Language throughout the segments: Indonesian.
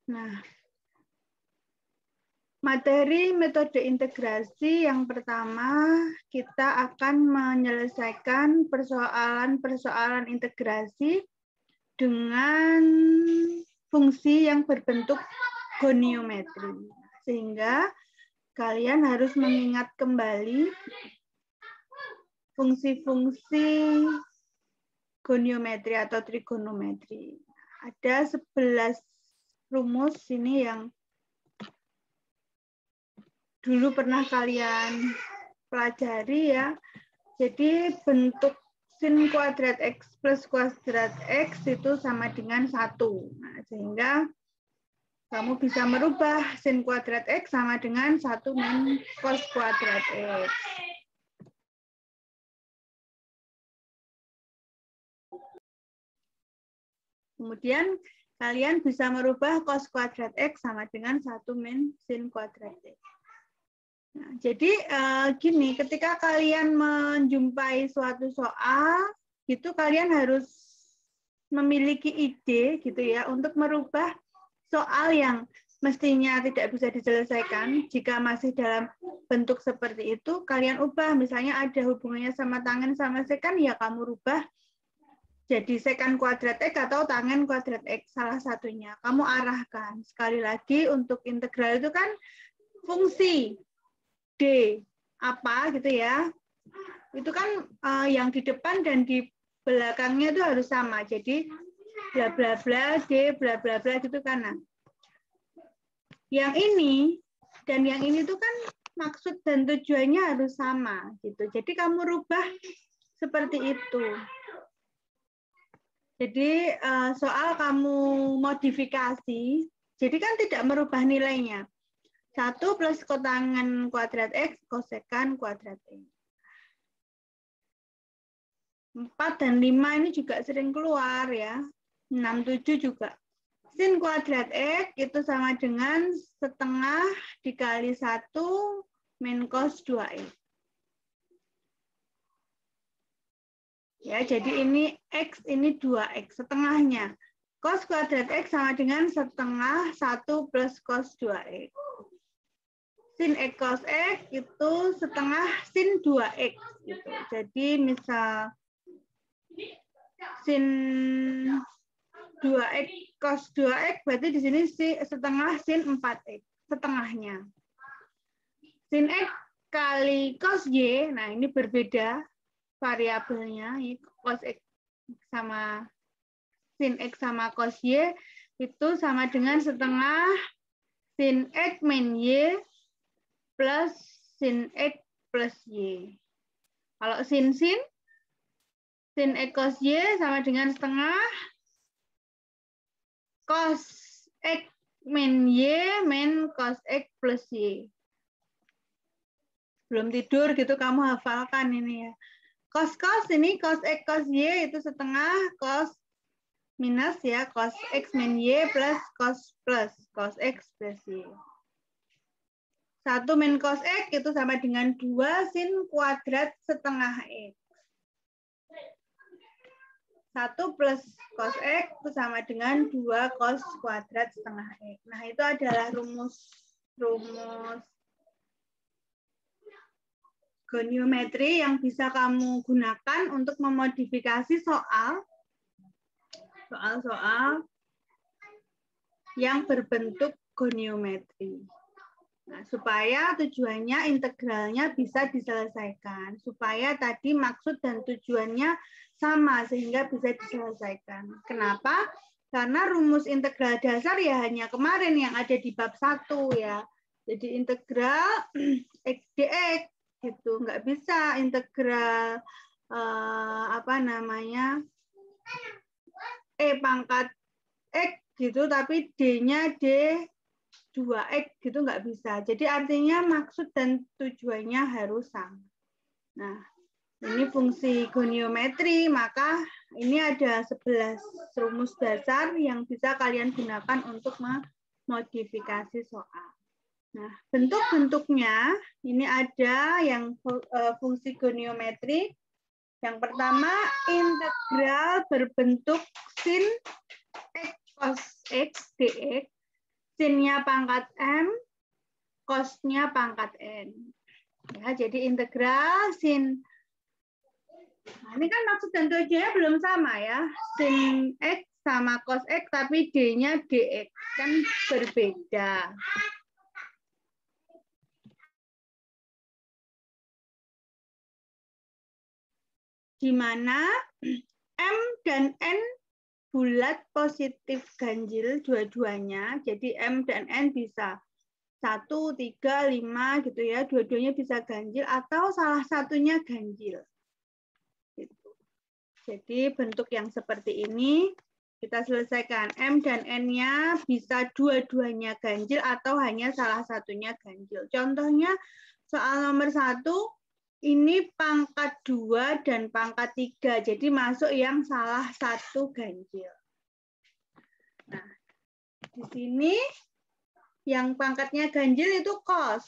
Nah, materi metode integrasi yang pertama, kita akan menyelesaikan persoalan-persoalan integrasi dengan fungsi yang berbentuk goniometri. Sehingga kalian harus mengingat kembali fungsi-fungsi goniometri atau trigonometri. Ada 11 rumus ini yang dulu pernah kalian pelajari ya. Jadi bentuk sin kuadrat X plus kuadrat X itu sama dengan 1. Nah, sehingga kamu bisa merubah sin kuadrat X sama dengan 1 min cos kuadrat X. Kemudian kalian bisa merubah cos kuadrat X sama dengan 1 min sin kuadrat X. Nah, jadi gini, ketika kalian menjumpai suatu soal, itu kalian harus memiliki ide gitu ya untuk merubah soal yang mestinya tidak bisa diselesaikan. Jika masih dalam bentuk seperti itu, kalian ubah. Misalnya ada hubungannya sama tangen sama sekan, ya kamu rubah jadi sekan kuadrat X atau tangen kuadrat X, salah satunya. Kamu arahkan. Sekali lagi, untuk integral itu kan fungsi D apa gitu ya, itu kan yang di depan dan di belakangnya itu harus sama. Jadi bla bla bla D bla bla bla gitu kan. Nah, yang ini dan yang ini tuh kan maksud dan tujuannya harus sama gitu. Jadi kamu rubah seperti itu. Jadi soal kamu modifikasi, jadi kan tidak merubah nilainya. 1 plus kotangan kuadrat X, kosekan kuadrat X. 4 dan 5 ini juga sering keluar ya. 6, 7 juga. Sin kuadrat X itu sama dengan setengah dikali 1 min cos 2X. Ya, jadi ini X, ini 2X, setengahnya. Cos kuadrat X sama dengan setengah 1 plus cos 2X. Sin X cos X itu setengah sin 2X. Gitu. Jadi misal sin 2X cos 2X berarti di sini setengah sin 4X. Setengahnya. Sin X kali cos Y, nah ini berbeda variabelnya. Cos X sama sin X sama cos Y itu sama dengan setengah sin X min Y plus sin X plus Y. Kalau sin X cos Y sama dengan setengah cos X min Y min cos X plus Y. Belum tidur gitu kamu hafalkan ini ya. Cos ini cos X cos Y itu setengah cos minus ya cos X min Y plus cos X plus Y. 1 min cos X itu sama dengan 2 sin kuadrat setengah X. 1 plus cos X itu sama dengan 2 cos kuadrat setengah X. Nah, itu adalah rumus goniometri yang bisa kamu gunakan untuk memodifikasi soal yang berbentuk goniometri. Nah, supaya tujuannya integralnya bisa diselesaikan. Supaya tadi maksud dan tujuannya sama sehingga bisa diselesaikan. Kenapa? Karena rumus integral dasar ya hanya kemarin yang ada di bab 1 ya. Jadi integral X dx gitu. Nggak bisa integral E pangkat X gitu, tapi D-nya D 2X gitu nggak bisa. Jadi artinya maksud dan tujuannya harus sama. Nah, ini fungsi goniometri, maka ini ada 11 rumus dasar yang bisa kalian gunakan untuk memodifikasi soal. Nah, bentuk-bentuknya ini ada yang fungsi goniometri. Yang pertama, integral berbentuk sin X cos X dx. sin-nya pangkat M, cos-nya pangkat N. Ya, jadi integral sin. Nah, ini kan maksud dan tujuannya belum sama ya. Sin X sama cos X, tapi D-nya DX. Kan berbeda. Di mana M dan N bulat positif ganjil dua-duanya. Jadi M dan N bisa 1, 3, 5 gitu ya. Dua-duanya bisa ganjil atau salah satunya ganjil. Gitu. Jadi bentuk yang seperti ini kita selesaikan. M dan N-nya bisa dua-duanya ganjil atau hanya salah satunya ganjil. Contohnya soal nomor 1, ini pangkat 2 dan pangkat 3. Jadi masuk yang salah satu ganjil. Nah, di sini yang pangkatnya ganjil itu cos.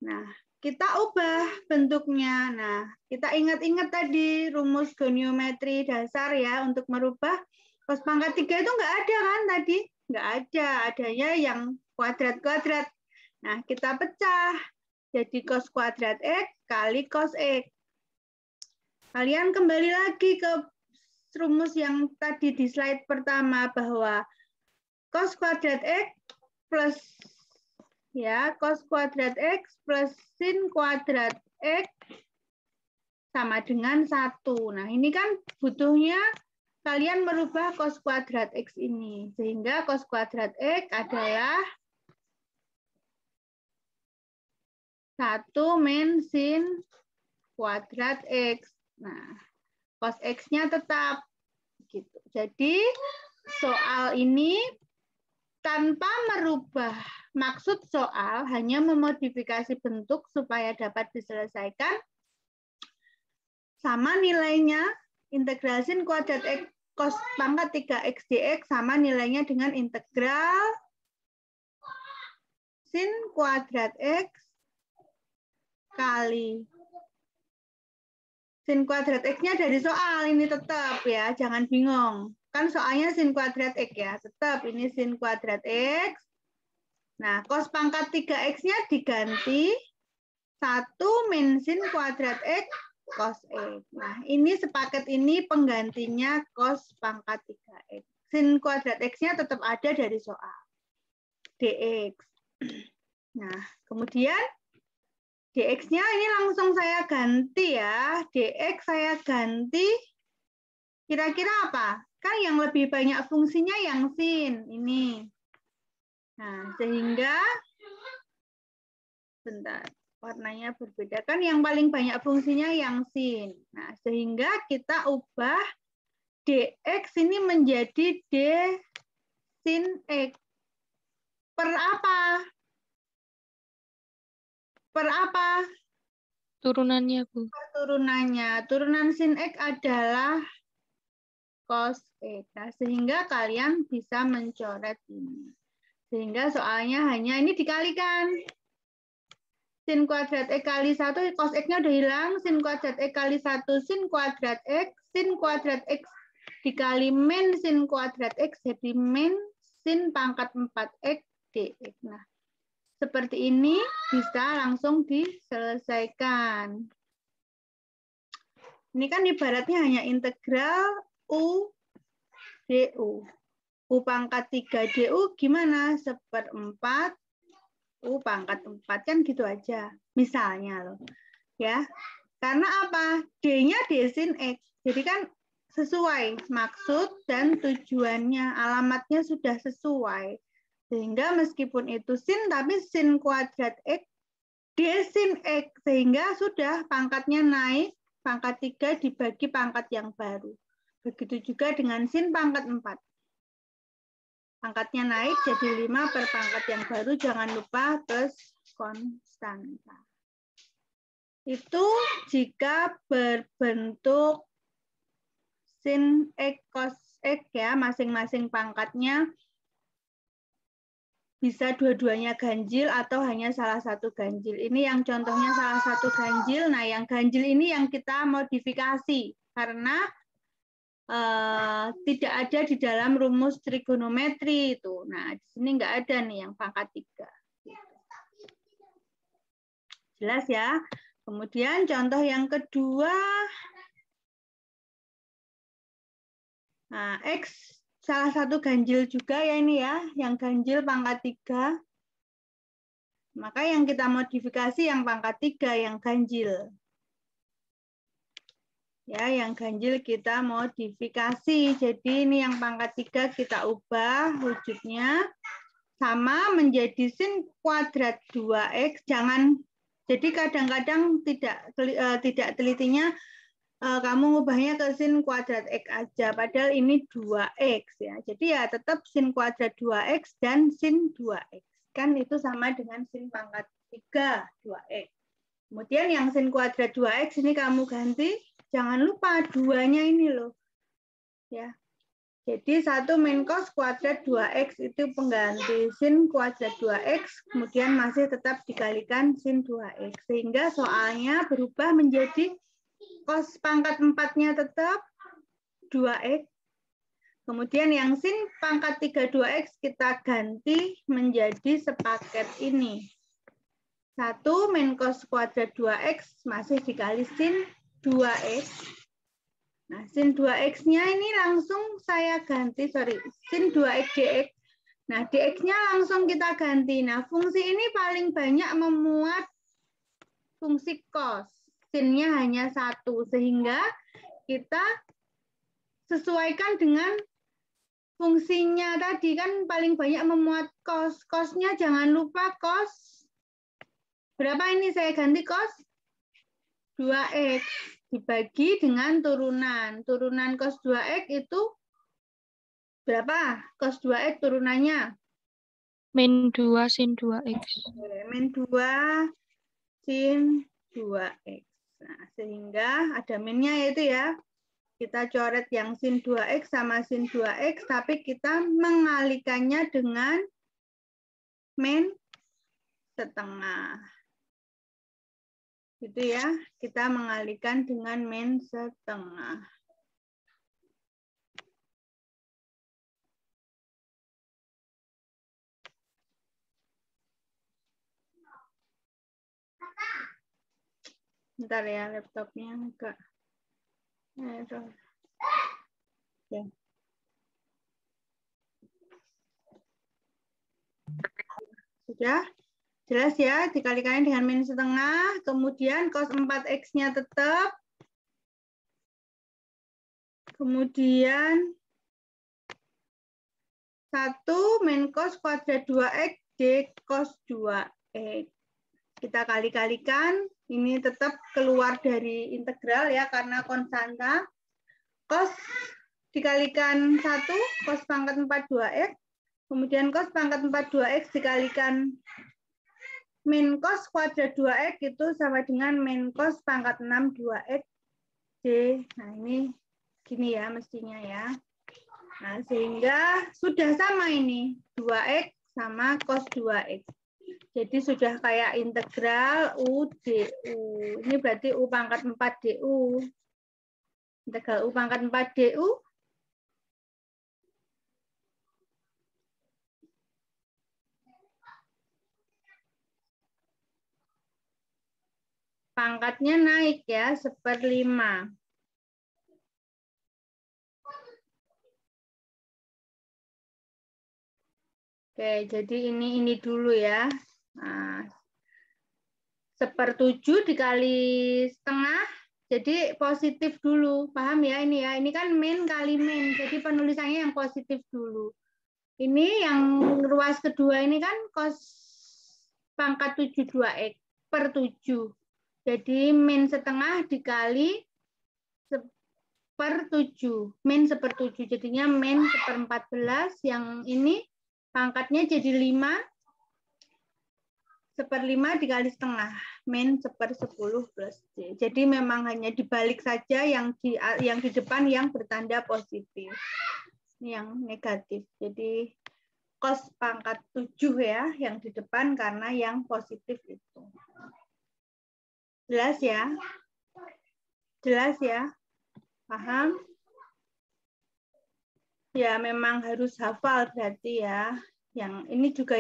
Nah, kita ubah bentuknya. Nah, kita ingat-ingat tadi rumus goniometri dasar ya untuk merubah cos pangkat 3 itu nggak ada kan tadi? Nggak ada, adanya yang kuadrat-kuadrat. Nah, kita pecah. Jadi cos kuadrat X kali cos X. Kalian kembali lagi ke rumus yang tadi di slide pertama bahwa cos kuadrat X plus ya cos kuadrat X plus sin kuadrat X sama dengan 1. Nah, ini kan butuhnya kalian merubah cos kuadrat X ini. Sehingga cos kuadrat X adalah 1 min sin kuadrat X. Nah, cos X-nya tetap. Gitu. Jadi, soal ini tanpa merubah maksud soal, hanya memodifikasi bentuk supaya dapat diselesaikan. Sama nilainya, integral sin kuadrat X cos pangkat 3X dx sama nilainya dengan integral sin kuadrat X kali sin kuadrat X-nya dari soal ini tetap ya, jangan bingung. Kan soalnya sin kuadrat X ya, tetap ini sin kuadrat X. Nah, cos pangkat 3X-nya diganti 1 min sin kuadrat X cos X. Nah, ini sepaket ini penggantinya cos pangkat 3X. Sin kuadrat X-nya tetap ada dari soal. dx. Nah, kemudian dx-nya ini langsung saya ganti ya. Dx saya ganti kira-kira apa? Kan yang lebih banyak fungsinya yang sin ini. Nah, sehingga bentar, warnanya berbeda. Kan yang paling banyak fungsinya yang sin. Nah, sehingga kita ubah dx ini menjadi d sin x. Per apa? Per apa? Turunannya, Bu. Turunannya. Turunan sin X adalah cos X. Nah, sehingga kalian bisa mencoret ini. Sehingga soalnya hanya ini dikalikan. Sin kuadrat X kali 1, cos X-nya udah hilang. Sin kuadrat X kali 1, sin kuadrat X. Sin kuadrat X dikali min sin kuadrat X, jadi min sin pangkat 4X dx. Nah, seperti ini bisa langsung diselesaikan. Ini kan ibaratnya hanya integral U du. U pangkat 3 du gimana? 1/4 U pangkat 4. Kan gitu aja. Misalnya loh. Ya. Karena apa? D-nya D sin X. Jadi kan sesuai maksud dan tujuannya. Alamatnya sudah sesuai. Sehingga meskipun itu sin, tapi sin kuadrat X, D sin X. Sehingga sudah pangkatnya naik, pangkat 3 dibagi pangkat yang baru. Begitu juga dengan sin pangkat 4. Pangkatnya naik jadi 5 per pangkat yang baru. Jangan lupa plus konstanta. Itu jika berbentuk sin X, cos X ya, masing-masing pangkatnya bisa dua-duanya ganjil atau hanya salah satu ganjil. Ini yang contohnya salah satu ganjil. Nah, yang ganjil ini yang kita modifikasi. Karena tidak ada di dalam rumus trigonometri itu. Nah, di sini nggak ada nih yang pangkat 3. Jelas ya? Kemudian contoh yang kedua, nah, X salah satu ganjil juga ya ini ya, yang ganjil pangkat 3. Maka yang kita modifikasi yang pangkat 3, yang ganjil. Ya, yang ganjil kita modifikasi. Jadi ini yang pangkat 3 kita ubah wujudnya sama menjadi sin kuadrat 2X. Jangan, jadi kadang-kadang tidak telitinya kamu ngubahnya ke sin kuadrat X aja, padahal ini 2X ya. Jadi ya tetap sin kuadrat 2X dan sin 2X. Kan itu sama dengan sin pangkat 3 2X. Kemudian yang sin kuadrat 2X ini kamu ganti, jangan lupa 2-nya ini loh. Ya. Jadi 1 min cos kuadrat 2X itu pengganti sin kuadrat 2X, kemudian masih tetap dikalikan sin 2X. Sehingga soalnya berubah menjadi cos pangkat 4-nya tetap 2X. Kemudian yang sin pangkat 3 2X kita ganti menjadi sepaket ini. 1 min cos kuadrat 2X masih dikali sin 2X. Nah, sin 2X-nya ini langsung saya ganti, sin 2X dx. Nah, dx-nya langsung kita ganti. Nah, fungsi ini paling banyak memuat fungsi cos. Sin-nya hanya 1, sehingga kita sesuaikan dengan fungsinya tadi, kan paling banyak memuat cos. Cos-nya jangan lupa cos. Berapa ini saya ganti cos? 2X. Dibagi dengan turunan. Turunan cos 2X itu berapa? Cos 2X turunannya? Min 2 sin 2X. Min 2 sin 2X. Nah, sehingga ada minnya yaitu ya. Kita coret yang sin 2X sama sin 2X, tapi kita mengalikannya dengan min setengah. Gitu ya, kita mengalihkan dengan min setengah. Bentar ya, laptopnya agak error. Oke. Sudah? Jelas ya, dikalikan dengan min setengah, kemudian cos 4X-nya tetap, kemudian 1 min cos kuadrat 2X d cos 2X. Kita kali-kalikan, ini tetap keluar dari integral ya, karena konstanta. Cos dikalikan 1, cos pangkat 4 2X, kemudian cos pangkat 4 2X dikalikan min cos kuadrat 2X itu sama dengan min cos pangkat 6 2X D. Nah, ini gini ya mestinya ya. Nah, sehingga sudah sama ini. 2X sama cos 2X. Jadi sudah kayak integral U DU. Ini berarti U pangkat 4 DU. Integral U pangkat 4 DU. Pangkatnya naik ya, 1/5. Oke, jadi ini dulu ya. Nah, 1/7 dikali setengah, jadi positif dulu. Paham ya ini ya? Ini kan min kali min, jadi penulisannya yang positif dulu. Ini yang ruas kedua ini kan cos pangkat 7 2X per 7. Jadi min setengah dikali 1/7. Min 1/7. Jadinya min 1/14. Yang ini pangkatnya jadi 5. 1/5 dikali setengah. Min 1/10 plus D. Jadi memang hanya dibalik saja yang di depan yang bertanda positif. Yang negatif. Jadi cos pangkat 7 ya yang di depan karena yang positif itu. Jelas ya? Jelas ya? Paham? Ya, memang harus hafal berarti ya. Yang ini juga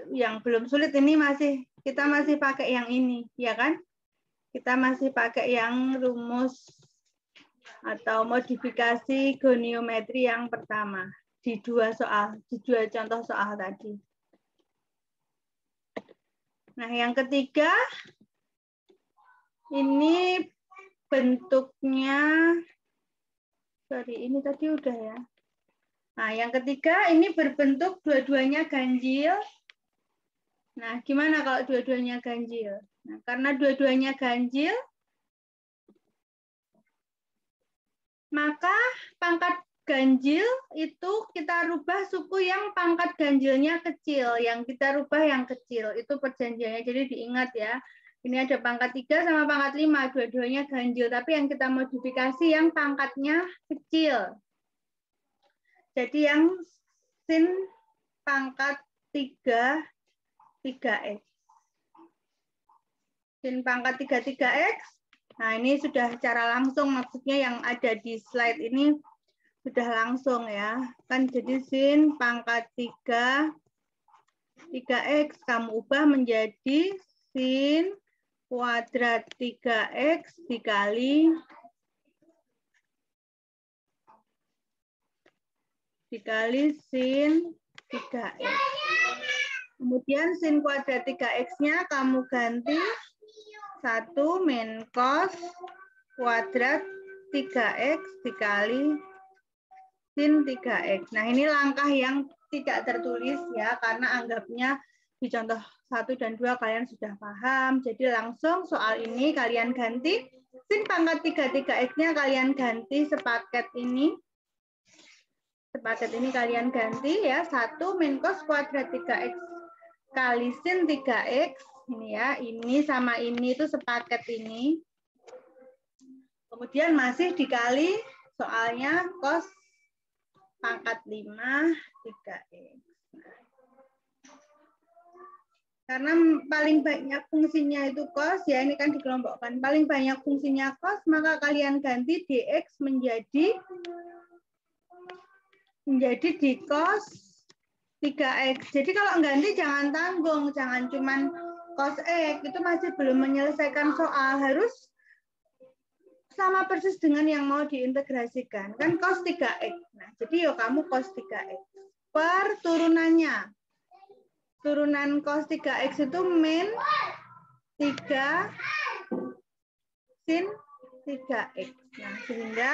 yang belum sulit ini kita masih pakai yang ini, ya kan? Kita masih pakai yang rumus atau modifikasi goniometri yang pertama di dua contoh soal tadi. Nah, yang ketiga ini bentuknya, ini tadi udah ya. Nah, yang ketiga ini berbentuk dua-duanya ganjil. Nah, gimana kalau dua-duanya ganjil? Nah, karena dua-duanya ganjil, maka pangkat ganjil itu kita rubah suku yang pangkat ganjilnya kecil. Yang kita rubah yang kecil. Itu perjanjiannya. Jadi diingat ya. Ini ada pangkat 3 sama pangkat 5. Dua-duanya ganjil. Tapi yang kita modifikasi yang pangkatnya kecil. Jadi yang sin pangkat 3x. Sin pangkat 3x. Nah, ini sudah secara langsung, maksudnya yang ada di slide ini sudah langsung ya. Kan jadi sin pangkat 3x kamu ubah menjadi sin kuadrat 3x dikali sin 3x. Kemudian sin kuadrat 3x-nya kamu ganti 1 min cos kuadrat 3x dikali sin 3x. Nah, ini langkah yang tidak tertulis ya, karena anggapnya di contoh 1 dan 2 kalian sudah paham. Jadi langsung soal ini kalian ganti sin pangkat 3x-nya kalian ganti sepaket ini. Sepaket ini kalian ganti ya, 1 min cos kuadrat 3x kali sin 3x. Ini ya, ini sama ini itu sepaket ini. Kemudian masih dikali soalnya cos pangkat 5 3x. Karena paling banyak fungsinya itu cos, ya ini kan dikelompokkan. Paling banyak fungsinya cos, maka kalian ganti dx menjadi di cos 3x. Jadi kalau ganti jangan tanggung, jangan cuman cos x, itu masih belum menyelesaikan soal, harus sama persis dengan yang mau diintegrasikan. Kan cos 3x. Nah, jadi yuk kamu cos 3x. Per turunannya. Turunan cos 3x itu min 3 sin 3x. Nah, sehingga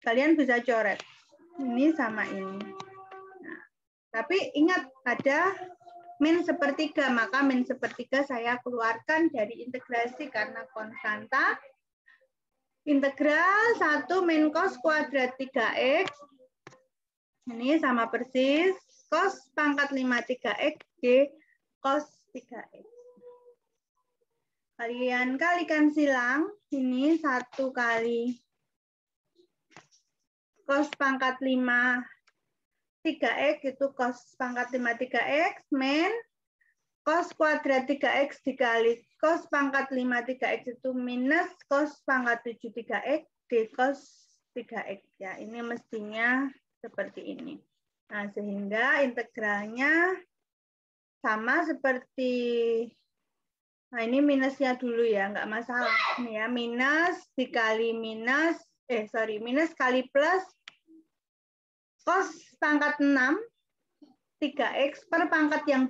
kalian bisa coret. Ini sama ini. Nah, tapi ingat ada min sepertiga, maka min sepertiga saya keluarkan dari integrasi karena konstanta. Integral 1 min cos kuadrat 3x. Ini sama persis cos pangkat 5 3x d cos 3x. Kalian kalikan silang, ini 1 kali cos pangkat 5 3x itu cos pangkat 5 3x min cos kuadrat 3x dikali cos pangkat 5 3x itu minus cos pangkat 7 3x d cos 3x. Ya, ini mestinya seperti ini. Nah, sehingga integralnya sama seperti, nah ini minusnya dulu ya, nggak masalah. Ini ya, minus dikali minus, minus kali plus cos pangkat 6 3x per pangkat yang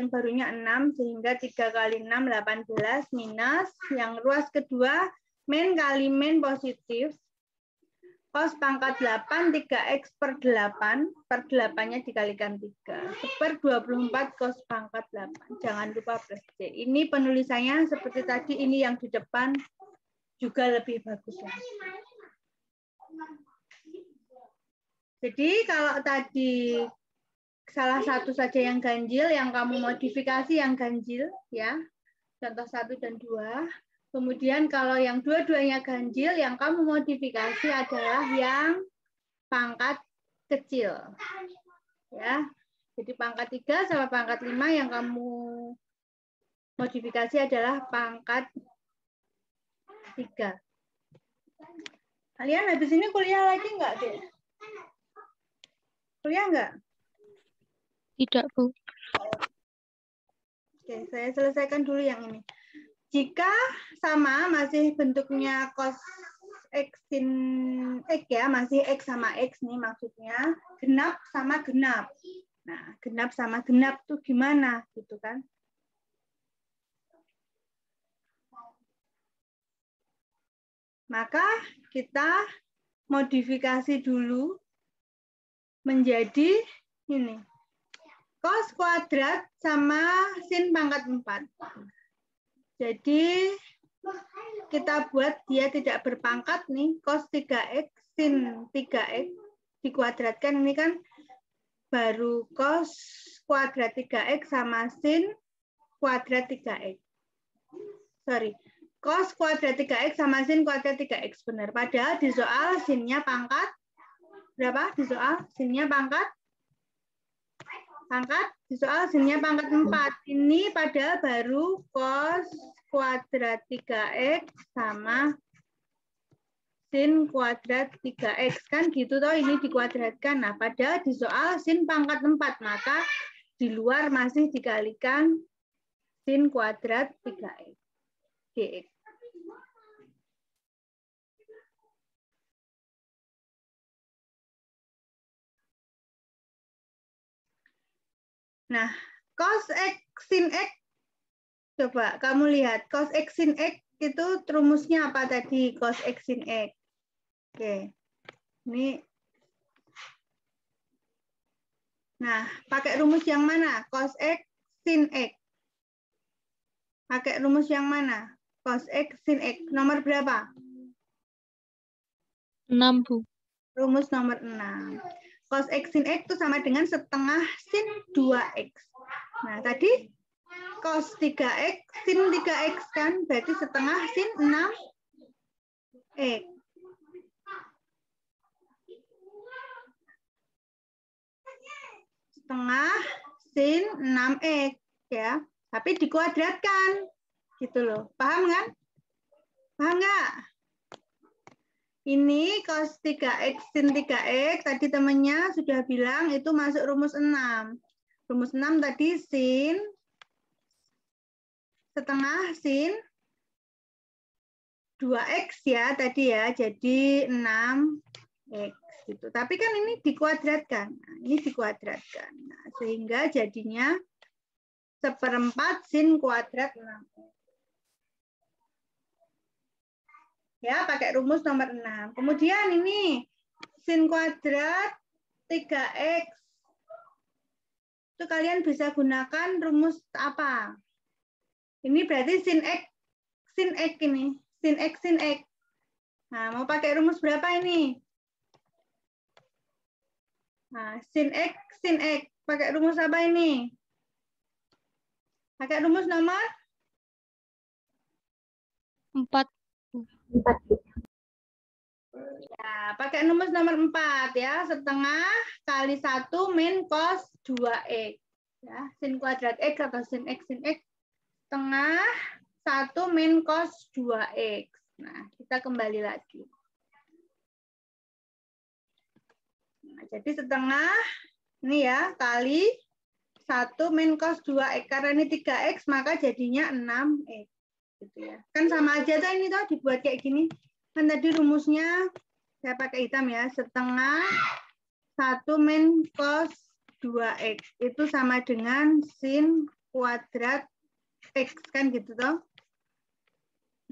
barunya 6, sehingga 3 kali 6 18 minus yang ruas kedua min kali min positif cos pangkat 8 3x per 8-nya dikalikan 3 per 24 cos pangkat 8. Jangan lupa plus C. Ini penulisannya seperti tadi, ini yang di depan juga lebih bagus lagi. Jadi kalau tadi salah satu saja yang ganjil, yang kamu modifikasi yang ganjil ya. Contoh 1 dan 2. Kemudian kalau yang dua-duanya ganjil, yang kamu modifikasi adalah yang pangkat kecil. Ya. Jadi pangkat 3 sama pangkat 5 yang kamu modifikasi adalah pangkat 3. Kalian habis ini kuliah lagi nggak, Dek? Kuliah nggak? Tidak, Bu. Oke, saya selesaikan dulu yang ini. Jika sama, masih bentuknya cos X sin X ya, masih X sama X nih maksudnya, genap sama genap. Nah, genap sama genap tuh gimana gitu kan? Maka kita modifikasi dulu menjadi ini. Cos kuadrat sama sin pangkat 4. Jadi kita buat dia tidak berpangkat nih, cos 3x sin 3x dikuadratkan, ini kan baru cos kuadrat 3x sama sin kuadrat 3x. Sorry, cos kuadrat 3x sama sin kuadrat 3x, benar. Padahal di soal sinnya pangkat berapa? Di soal sinnya pangkat di soal sinnya pangkat 4. Ini padahal baru cos kuadrat 3x sama sin kuadrat 3x, kan gitu toh, ini dikuadratkan. Nah, padahal di soal sin pangkat 4, maka di luar masih dikalikan sin kuadrat 3x dx. Nah, cos x sin x, coba kamu lihat, cos x sin x itu rumusnya apa tadi? Cos x sin x. Oke, ini. Nah, pakai rumus yang mana? Cos x sin x. Pakai rumus yang mana? Cos x sin x. Nomor berapa? 6, Bu. Rumus nomor 6. Cos x sin x itu sama dengan setengah sin 2x. Nah, tadi cos 3x sin 3x kan, berarti setengah sin 6x. Setengah sin 6x ya. Tapi dikuadratkan. Gitu loh. Paham kan? Paham nggak? Ini cos 3x sin 3x, tadi temannya sudah bilang itu masuk rumus 6. Rumus 6 tadi sin setengah sin 2x ya tadi ya, jadi 6x gitu. Tapi kan ini dikuadratkan. Nah, ini dikuadratkan. Nah, sehingga jadinya 1/4 sin kuadrat 6x. Ya, pakai rumus nomor 6. Kemudian ini sin kuadrat 3x. Itu kalian bisa gunakan rumus apa? Ini berarti sin x ini. Sin x. Nah, mau pakai rumus berapa ini? Nah, sin x. Pakai rumus apa ini? Pakai rumus nomor 4. ya, pakai rumus nomor 4 ya, setengah kali 1 min cos 2x. Ya, sin kuadrat x atau sin x setengah 1 min cos 2x. Nah, kita kembali lagi. Nah, jadi setengah ini ya kali 1 min cos 2x. Karena ini 3x maka jadinya 6x. Gitu ya. Kan sama aja tuh ini tuh dibuat kayak gini. Kan tadi rumusnya saya pakai hitam ya, setengah 1 min cos 2x itu sama dengan sin kuadrat x, kan gitu toh.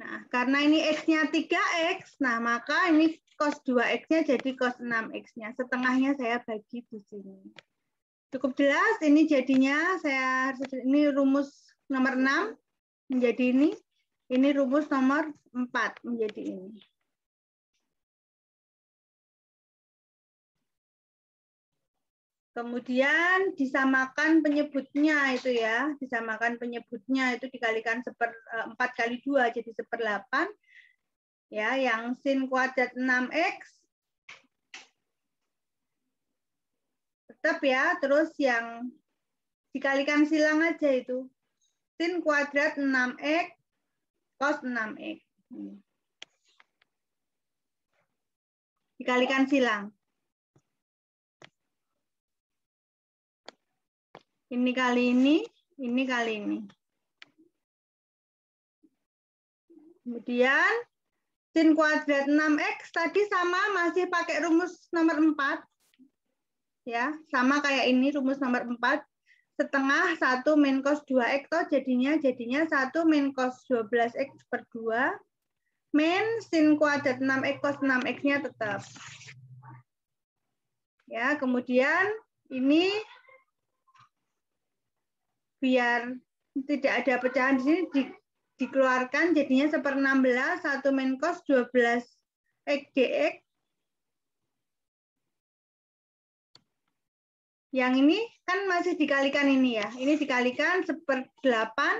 Nah, karena ini x-nya 3x, nah maka ini cos 2x-nya jadi cos 6x-nya. Setengahnya saya bagi di sini. Cukup jelas, ini jadinya ini rumus nomor 6 menjadi ini. Ini rumus nomor 4 menjadi ini. Kemudian disamakan penyebutnya itu ya, disamakan penyebutnya itu dikalikan 4 kali 2 jadi 1/8. Ya, yang sin kuadrat 6x tetap ya, terus yang dikalikan silang aja itu. Sin kuadrat 6x cos 6x. Dikalikan silang. Ini kali ini kali ini. Kemudian sin kuadrat 6X tadi sama, masih pakai rumus nomor 4. Ya, sama kayak ini rumus nomor 4. Setengah 1 min cos 2X toh jadinya 1 min cos 12X per 2 min sin kuadrat 6X cos 6X-nya tetap. Ya, kemudian ini biar tidak ada pecahan di sini dikeluarkan jadinya 1/16 1 min cos 12X dx. Yang ini kan masih dikalikan ini ya. Ini dikalikan 1/8.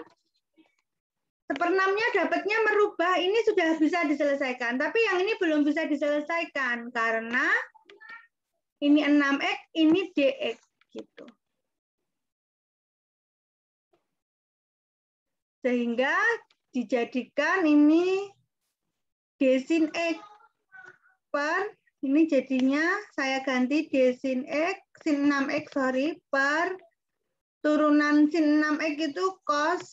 1/6-nya dapatnya merubah. Ini sudah bisa diselesaikan. Tapi yang ini belum bisa diselesaikan. Karena ini 6X, ini dx. Gitu. Sehingga dijadikan ini d sin X per, ini jadinya saya ganti d sin X, sin 6X, sorry, per turunan sin 6X itu cos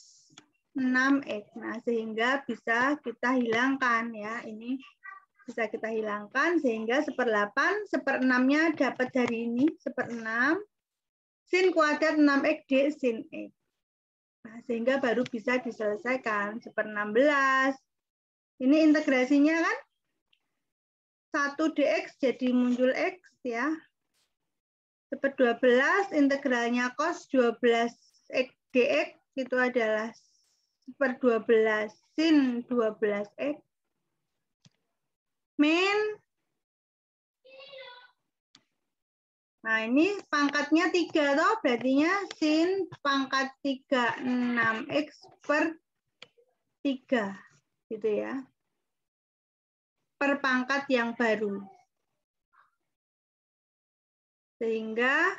6X. Nah, sehingga bisa kita hilangkan ya. Ini bisa kita hilangkan sehingga 1/8, 1/6-nya dapat dari ini, 1/6, sin kuadrat 6X d sin X. Nah, sehingga baru bisa diselesaikan 1/16. Ini integrasinya kan 1 dx jadi muncul x ya. 1/12 integralnya cos 12x dx itu adalah 1/12 sin 12x min. Nah, ini pangkatnya 3 toh, berartinya sin pangkat 3 6x per 3 gitu ya. Per pangkat yang baru. Sehingga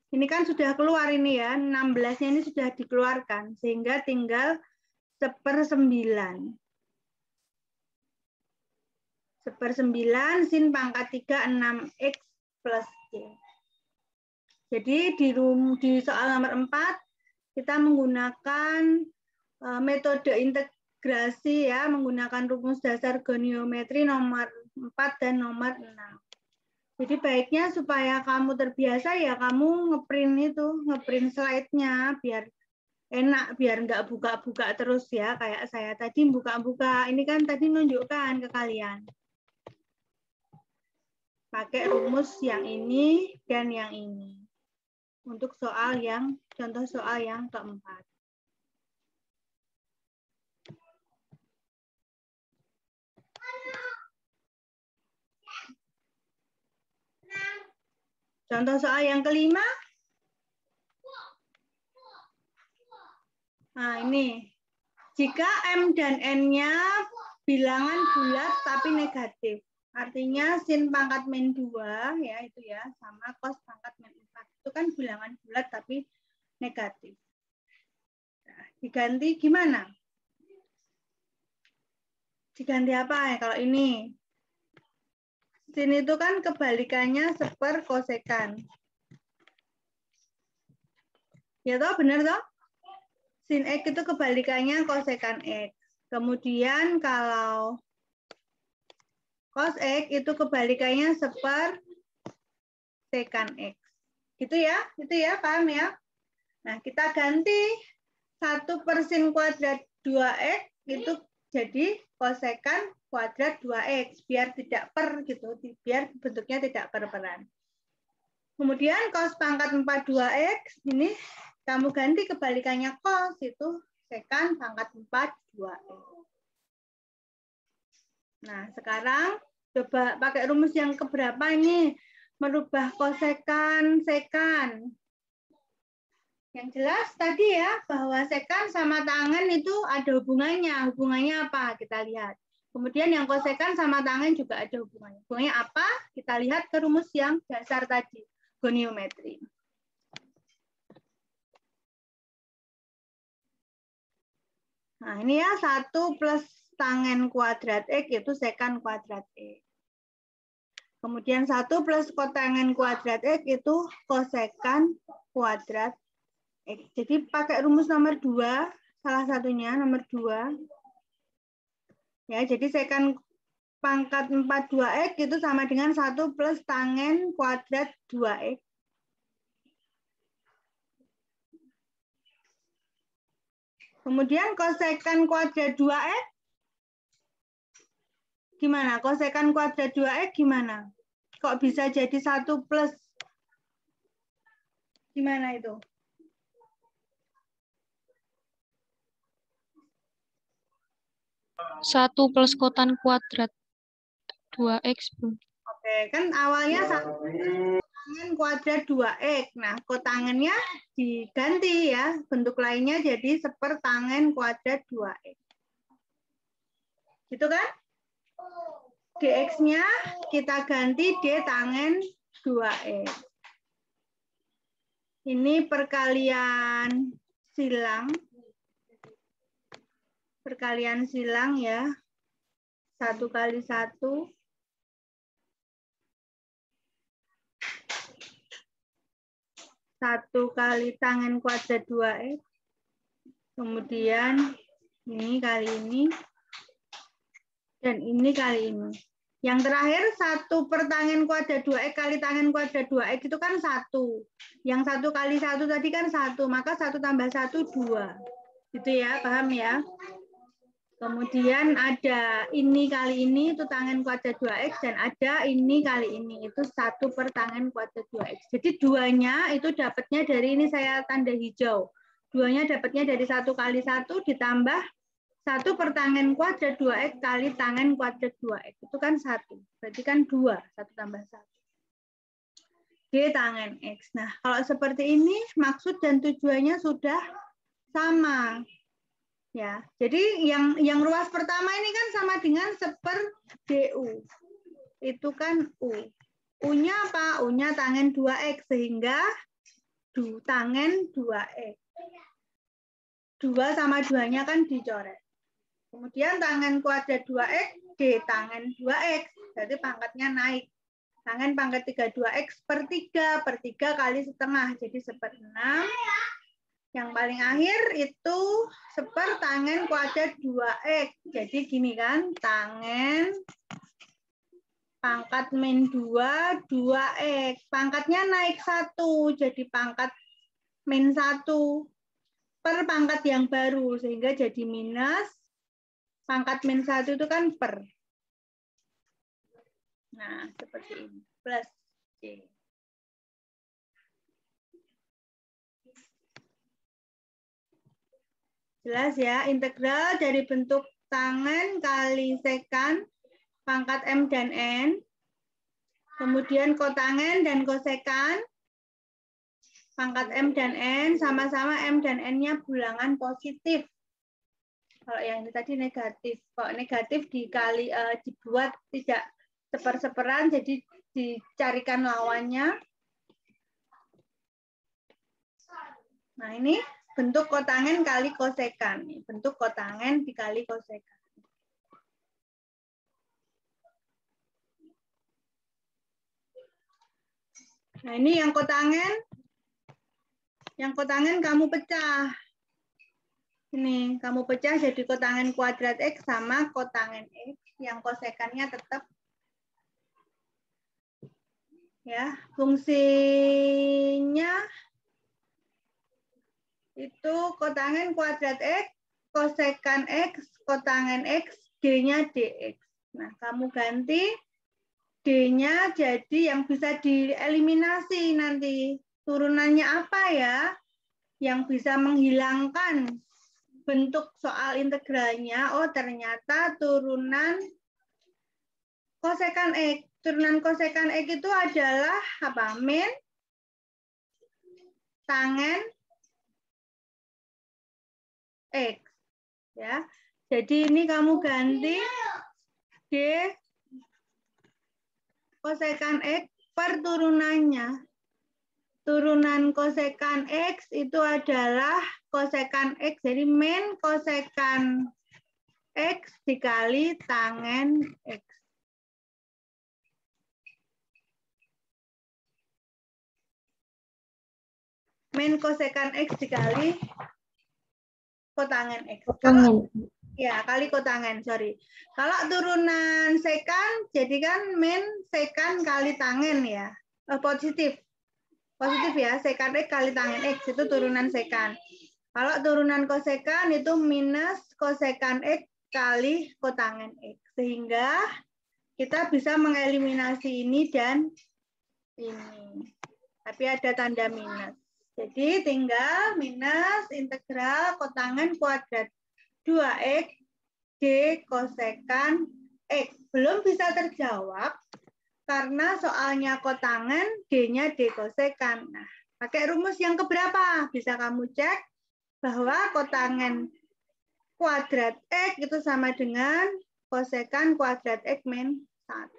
ini kan sudah keluar ini ya, 16-nya ini sudah dikeluarkan sehingga tinggal 1/9. 1/9 sin pangkat 3 6x plus y. Jadi di soal nomor 4 kita menggunakan metode integrasi ya, menggunakan rumus dasar goniometri nomor 4 dan nomor 6. Jadi baiknya supaya kamu terbiasa ya kamu ngeprint slide-nya biar enak, biar nggak buka-buka terus ya, kayak saya tadi buka-buka. Ini kan tadi nunjukkan ke kalian. Pakai rumus yang ini dan yang ini. Untuk contoh soal yang keempat. Contoh soal yang kelima. Nah, ini. Jika M dan N-nya bilangan bulat tapi negatif. Artinya sin pangkat min 2 ya itu ya sama cos pangkat min 4. Itu kan bilangan bulat tapi negatif. Nah, diganti gimana? Diganti apa ya kalau ini? Sin itu kan kebalikannya kosekan. Ya toh, benar toh? Sin X itu kebalikannya kosekan X. Kemudian kalau cos X itu kebalikannya sekan X. Gitu ya? Itu ya, paham ya? Nah, kita ganti 1 per sin kuadrat 2X itu jadi kosekan kuadrat 2X. Biar tidak per gitu, biar bentuknya tidak per-peran. Kemudian cos pangkat 4 2X, ini kamu ganti kebalikannya cos, itu sekan pangkat 4 2X. Nah, sekarang coba pakai rumus yang keberapa ini? Merubah kosekan sekan. Yang jelas tadi ya, bahwa sekan sama tangen itu ada hubungannya. Hubungannya apa? Kita lihat. Kemudian yang kosekan sama tangen juga ada hubungannya. Hubungannya apa? Kita lihat ke rumus yang dasar tadi, goniometri. Nah, ini ya 1 plus tangen kuadrat X itu sekan kuadrat X. Kemudian 1 plus kotangen kuadrat X itu kosekan kuadrat X. Jadi pakai rumus nomor 2, salah satunya nomor 2. Ya, jadi sekan pangkat 4 2x itu sama dengan 1 plus tangen kuadrat 2x. Kemudian kosekan kuadrat 2x gimana? Kosekan kuadrat 2x gimana? Kok bisa jadi 1 plus? Gimana itu? Satu plus kotan kuadrat 2x, Bu. Oke, kan awalnya tangen kuadrat 2x. Nah, kotangannya diganti ya. Bentuk lainnya jadi sepertangen kuadrat 2x. Gitu kan? Dx-nya kita ganti D tangen 2x. Ini perkalian silang. Perkalian silang ya. 1 kali 1. 1 kali tangen kuadrat 2x. Kemudian ini kali ini. Dan ini kali ini. Yang terakhir 1 per tangen kuadrat 2x kali tangen kuadrat 2x itu kan 1. Yang 1 kali 1 tadi kan 1. Maka 1 tambah 1, 2. Gitu ya, paham ya? Kemudian ada ini kali ini itu tangen kuadrat 2x. Dan ada ini kali ini. Itu 1 per tangen kuadrat 2x. Jadi duanya itu dapatnya dari ini saya tanda hijau. Duanya dapatnya dari 1 kali 1 ditambah 1 per tangen kuadrat 2x kali tangen kuadrat 2x. Itu kan 1. Berarti kan 2. 1 tambah 1. D tangen X. Nah, kalau seperti ini, maksud dan tujuannya sudah sama. Ya, jadi yang ruas pertama ini kan sama dengan seper DU. Itu kan U. U-nya apa? U-nya tangen 2x. Sehingga tangen 2x. 2 sama 2-nya kan dicoret. Kemudian tangen kuadrat 2x, D tangen 2x. Berarti pangkatnya naik. Tangen pangkat 32x per 3. Per 3 kali setengah. Jadi seper-6. Yang paling akhir itu seper tangen kuadrat 2x. Jadi gini kan. Tangen pangkat min 2, 2x. Pangkatnya naik 1. Jadi pangkat min 1. Per pangkat yang baru. Sehingga jadi minus. Pangkat min 1 itu kan per. Nah, seperti ini. Plus C. Jelas ya, integral dari bentuk tangen kali sekan pangkat M dan N. Kemudian kotangen dan kosekan pangkat M dan N. Sama-sama M dan N-nya bilangan positif. Kalau yang ini tadi negatif. Kalau negatif dikali dibuat tidak seper-seperan, jadi dicarikan lawannya. Nah, ini bentuk kotangen kali kosekan. Bentuk kotangen dikali kosekan. Nah, ini yang kotangen. Yang kotangen kamu pecah. Ini, kamu pecah jadi kotangen kuadrat X sama kotangen X. Yang kosekannya tetap. Ya, fungsinya itu kotangen kuadrat X, kosekan X, kotangen X, D-nya DX. Nah, kamu ganti D-nya jadi yang bisa dieliminasi nanti. Turunannya apa ya? Yang bisa menghilangkan bentuk soal integralnya. Oh, ternyata turunan kosekan X. Turunan kosekan X itu adalah apa? Min tangen X. Ya. Jadi ini kamu ganti D kosekan X per turunannya. Turunan kosekan X itu adalah kosekan X. Jadi min kosekan X dikali tangen X. min kosekan X dikali kotangen X. Kotangen. Ya, kali kotangen, sorry. Kalau turunan sekan, jadi kan min sekan kali tangen ya. Positif. Positif ya, sekan X kali tangen X, itu turunan sekan. Kalau turunan kosekan itu minus kosekan X kali kotangen X. Sehingga kita bisa mengeliminasi ini dan ini. Tapi ada tanda minus. Jadi tinggal minus integral kotangen kuadrat 2X D kosekan X. Belum bisa terjawab karena soalnya kotangen, D-nya D kosekan. Nah, pakai rumus yang keberapa? Bisa kamu cek bahwa kotangen kuadrat X itu sama dengan kosekan kuadrat X min 1.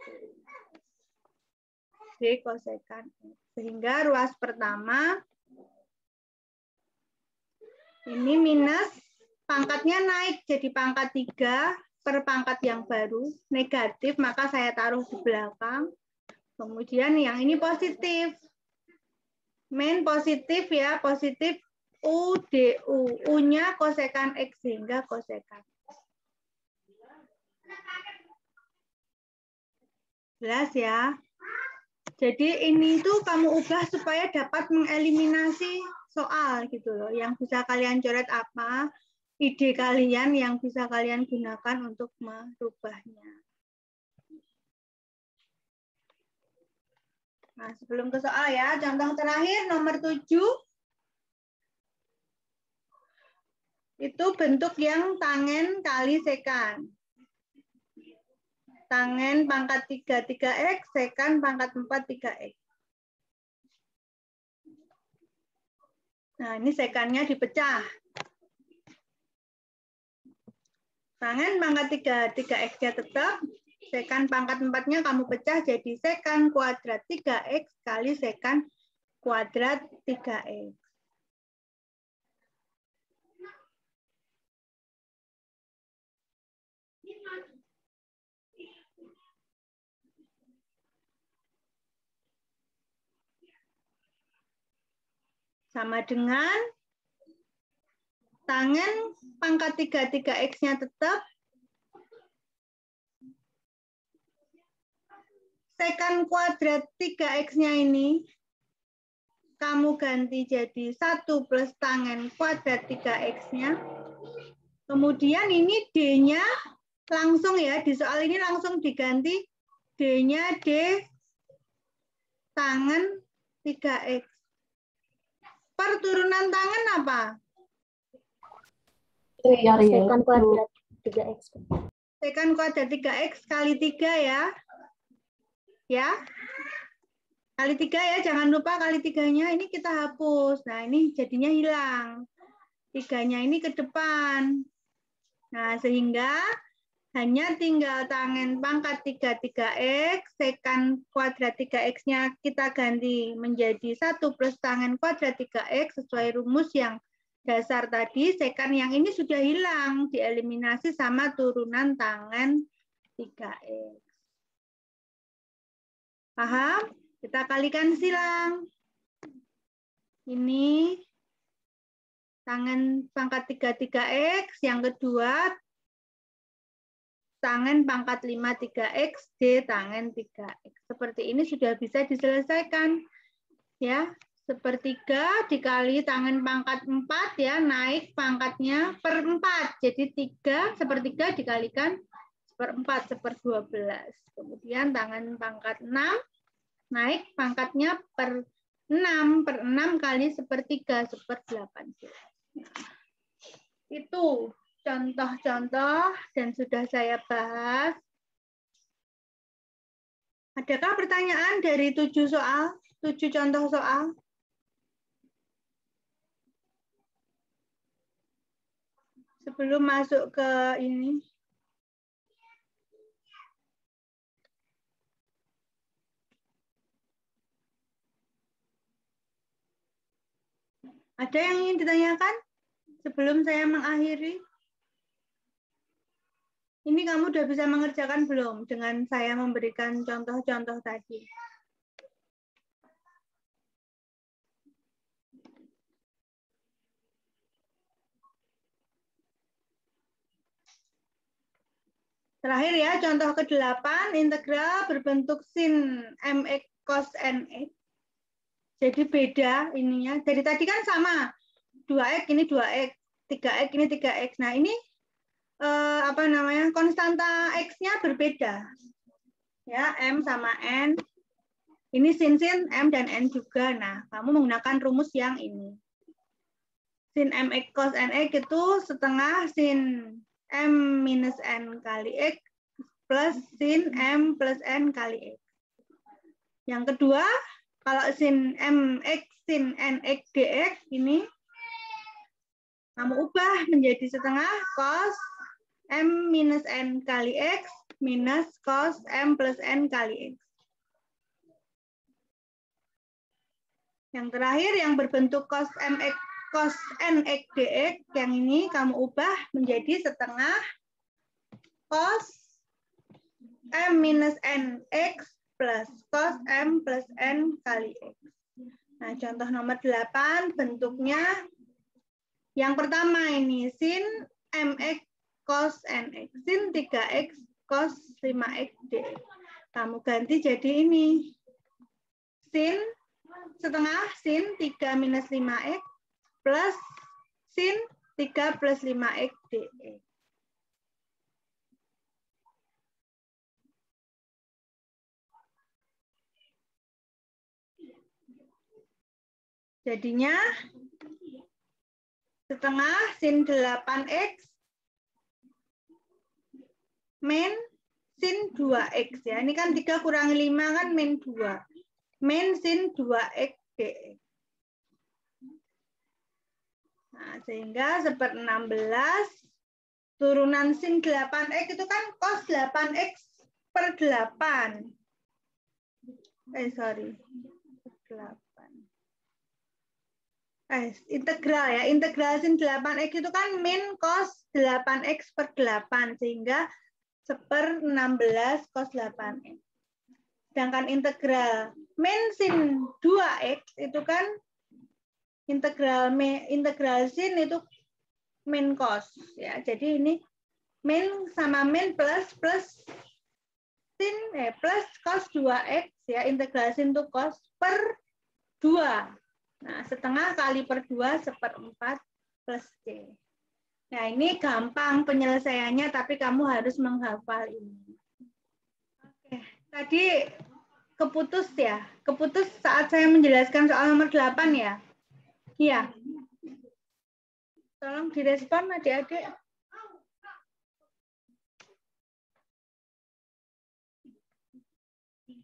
D kosekan X. Sehingga ruas pertama ini minus, pangkatnya naik jadi pangkat 3 per pangkat yang baru, negatif, maka saya taruh di belakang. Kemudian yang ini positif. Min positif ya, positif U, DU. U-nya kosekan X sehingga kosekan. Jelas ya? Jadi ini tuh kamu ubah supaya dapat mengeliminasi soal gitu loh. Yang bisa kalian coret apa, ide kalian yang bisa kalian gunakan untuk merubahnya. Nah, sebelum ke soal ya, contoh terakhir nomor 7. Itu bentuk yang tangen kali sekan. Tangen pangkat 3, 3X, sekan pangkat 4, 3X. Nah, ini sekannya dipecah. Tangen pangkat 3, 3X-nya tetap. Sekan pangkat 4-nya kamu pecah jadi sekan kuadrat 3X kali sekan kuadrat 3X. Sama dengan tangen pangkat 3, 3X-nya tetap. Sekan kuadrat 3X-nya ini kamu ganti jadi 1 plus tangen kuadrat 3X-nya. Kemudian ini D-nya langsung ya, di soal ini langsung diganti D-nya D tangen 3X. Per turunan tangen apa? Sekan kuadrat 3X. Sekan kuadrat 3X kali 3 ya. Ya. Kali 3 ya, jangan lupa kali 3-nya ini kita hapus. Nah, ini jadinya hilang. 3-nya ini ke depan. Nah, sehingga hanya tinggal tangen pangkat 3, 3X, sekan kuadrat 3X-nya kita ganti menjadi 1 plus tangen kuadrat 3X sesuai rumus yang dasar tadi. Sekan yang ini sudah hilang, dieliminasi sama turunan tangen 3X. Paham? Kita kalikan silang. Ini tangen pangkat 3, 3X, yang kedua tangen pangkat 5, 3X, D tangen 3X. Seperti ini sudah bisa diselesaikan. Ya, sepertiga dikali tangen pangkat 4 ya, naik pangkatnya per 4. Jadi 3 sepertiga dikalikan per 4, seper 12. Kemudian tangen pangkat 6 naik pangkatnya per 6. Per 6 kali sepertiga, seper 18. Nah, itu contoh-contoh dan sudah saya bahas. Adakah pertanyaan dari 7 soal, 7 contoh soal? Sebelum masuk ke ini. Ada yang ingin ditanyakan sebelum saya mengakhiri? Ini kamu udah bisa mengerjakan belum dengan saya memberikan contoh-contoh tadi? Terakhir ya, contoh ke-8, integral berbentuk sin mx cos nx. Jadi beda ininya. Dari tadi kan sama. 2x ini 2x, 3x ini 3x. Nah, ini apa namanya? Konstanta x-nya berbeda. Ya, m sama n. Ini sin m dan n juga. Nah, kamu menggunakan rumus yang ini. Sin mx cos nx itu setengah sin m minus n kali x plus sin m plus n kali x. Yang kedua, kalau sin mx sin nx dx ini kamu ubah menjadi setengah cos m minus n kali x minus cos m plus n kali x. Yang terakhir yang berbentuk cos mx cos nx dx yang ini kamu ubah menjadi setengah cos m minus nx plus cos m plus n kali x. Nah, contoh nomor 8 bentuknya yang pertama ini sin mx cos nx, sin 3x cos 5x dx. Kamu ganti jadi ini. Sin setengah sin 3 minus 5x plus sin 3 plus 5x dx. Jadinya setengah sin 8x min sin 2x ya. Ini kan 3 kurangi 5 kan min 2. Min sin 2x dx. Nah, sehingga 1/16 turunan sin 8x itu kan cos 8x per 8. Sorry. 8. Integral ya. Integral sin 8x itu kan min cos 8x per 8. Sehingga 1/16 cos 8x. Sedangkan integral min sin 2x itu kan integral sin itu min cos ya. Jadi ini min sama min plus sin plus cos 2x ya. Integral sin itu cos per 2. Nah, setengah kali per 2 1/4 plus C. Nah, ini gampang penyelesaiannya tapi kamu harus menghafal ini. Oke, tadi keputus ya. Keputus saat saya menjelaskan soal nomor 8 ya. Iya. Tolong direspon adik-adik.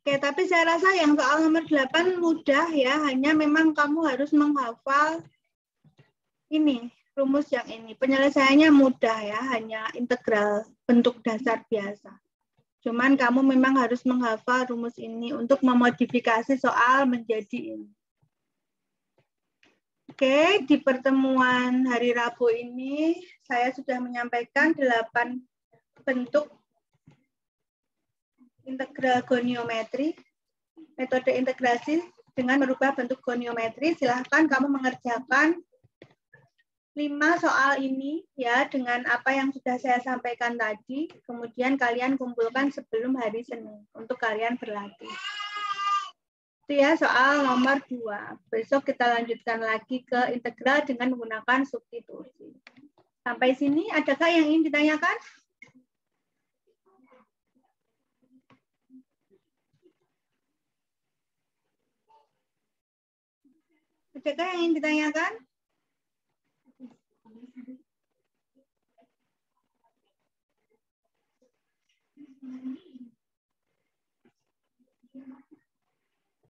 Oke, tapi saya rasa yang soal nomor 8 mudah ya. Hanya memang kamu harus menghafal ini, rumus yang ini. Penyelesaiannya mudah ya. Hanya integral bentuk dasar biasa. Cuman kamu memang harus menghafal rumus ini untuk memodifikasi soal menjadi ini. Oke, di pertemuan hari Rabu ini saya sudah menyampaikan 8 bentuk integral goniometri, metode integrasi dengan merubah bentuk goniometri. Silahkan kamu mengerjakan 5 soal ini ya dengan apa yang sudah saya sampaikan tadi. Kemudian kalian kumpulkan sebelum hari Senin untuk kalian berlatih. Itu ya soal nomor 2. Besok kita lanjutkan lagi ke integral dengan menggunakan substitusi. Sampai sini, adakah yang ingin ditanyakan? Adakah yang ingin ditanyakan?